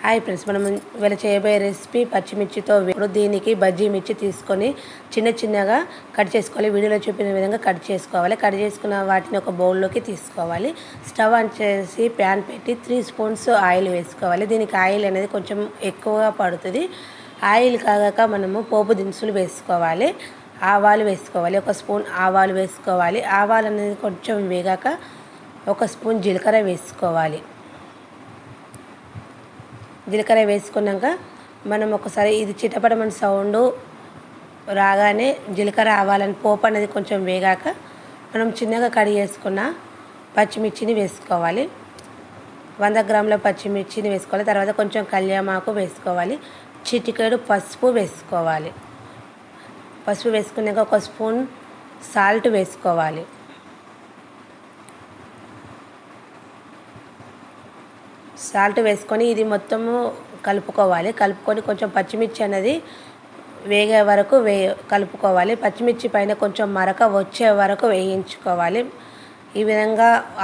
Hi friends, మనం ఇవాళ చేయబోయే రెసిపీ పచ్చిమిర్చితో ఇప్పుడు దీనికి బజ్జీ మిర్చి తీసుకొని చిన్న చిన్నగా కట్ చేసుకోవాలి. వీడియోలో చూపిన విధంగా కట్ చేసుకోవాలి. కట్ చేసుకున్న వాటిని ఒక బౌల్లోకి తీసుకోవాలి. స్టవ్ ఆన్ చేసి ప్యాన్ పెట్టి 3 స్పూన్స్ ఆయిల్ వేసుకోవాలి. దీనికి ఆయిల్ అనేది కొంచెం ఎక్కువగా పడుతుంది. ఆయిల్ కాగాక మనము పోపు దినుసులు వేసుకోవాలి. ఆవాలు వేసుకోవాలి. 1 స్పూన్ ఆవాలు వేసుకోవాలి. ఆవాలు అనేది కొంచెం వేగాక 1 స్పూన్ జీలకర్ర వేసుకోవాలి. జీలకర్ర వేసుకున్నాక మనం ఒకసారి ఇది చిటపటమని సౌండ్ రాగానే జీలకర్ర ఆవాలని పోపు అనేది కొంచెం వేగాక మనం చిన్నగా కట్ చేసుకున్న పచ్చిమిర్చిని వేసుకోవాలి. 100 గ్రాముల పచ్చిమిర్చిని వేసుకోవాలి. తర్వాత కొంచెం కళ్యామాకు వేసుకోవాలి. చిటికెడు పసుపు వేసుకోవాలి. పసుపు వేసుకున్నాక 1 స్పూన్ సాల్ట్ వేసుకోవాలి. సాల్ట్ వేసుకొని ఇది మొత్తము కలుపుకోవాలి. కలుపుకొని కొంచెం పచ్చిమిర్చి అనేది వేగే వరకు కలుపుకోవాలి. పచ్చిమిర్చి పైన కొంచెం మరక వచ్చే వరకు వేయించుకోవాలి.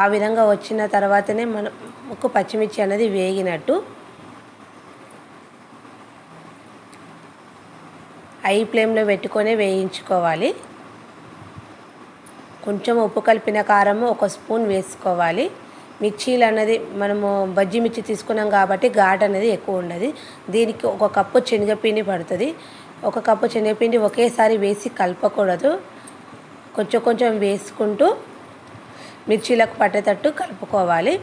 ఆ విధంగా వచ్చిన తర్వాతనే మనకు పచ్చిమిర్చి అనేది వేగినట్టు. హై ఫ్లేమ్లో పెట్టుకొని వేయించుకోవాలి. కొంచెం ఉప్పు కలిపిన కారము 1 స్పూన్ వేసుకోవాలి. మిర్చీలు అన్నది మనము బజ్జీ మిర్చి తీసుకున్నాం కాబట్టి ఘాట్ అనేది ఎక్కువ ఉండదు. దీనికి 1 కప్పు శనగపిండి పడుతుంది. 1 కప్పు శనగపిండి ఒకేసారి వేసి కలపకూడదు. కొంచెం కొంచెం వేసుకుంటూ మిర్చీలకు పట్టేటట్టు కలుపుకోవాలి.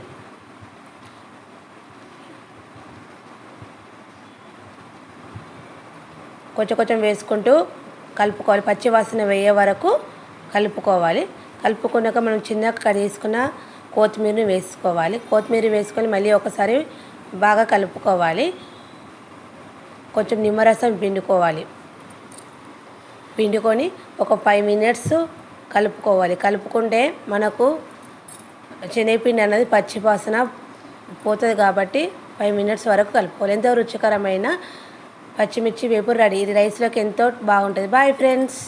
కొంచెం కొంచెం వేసుకుంటూ కలుపుకోవాలి. పచ్చి వాసన వేయే వరకు కలుపుకోవాలి. కలుపుకున్నాక మనం చిన్నగా కట్ చేసుకున్న కొత్తిమీరని వేసుకోవాలి. కొత్తిమీర వేసుకొని మళ్ళీ ఒకసారి బాగా కలుపుకోవాలి. కొంచెం నిమ్మరసం పిండుకొని ఒక 5 మినిట్స్ కలుపుకోవాలి. కలుపుకుంటే మనకు శనగపిండి అనేది పచ్చి వాసన పోతుంది కాబట్టి 5 మినిట్స్ వరకు కలుపుకోవాలి. ఎంతో రుచికరమైన పచ్చిమిర్చి వేపుడు రెడీ. ఇది రైస్లోకి ఎంతో బాగుంటుంది. Boy friends.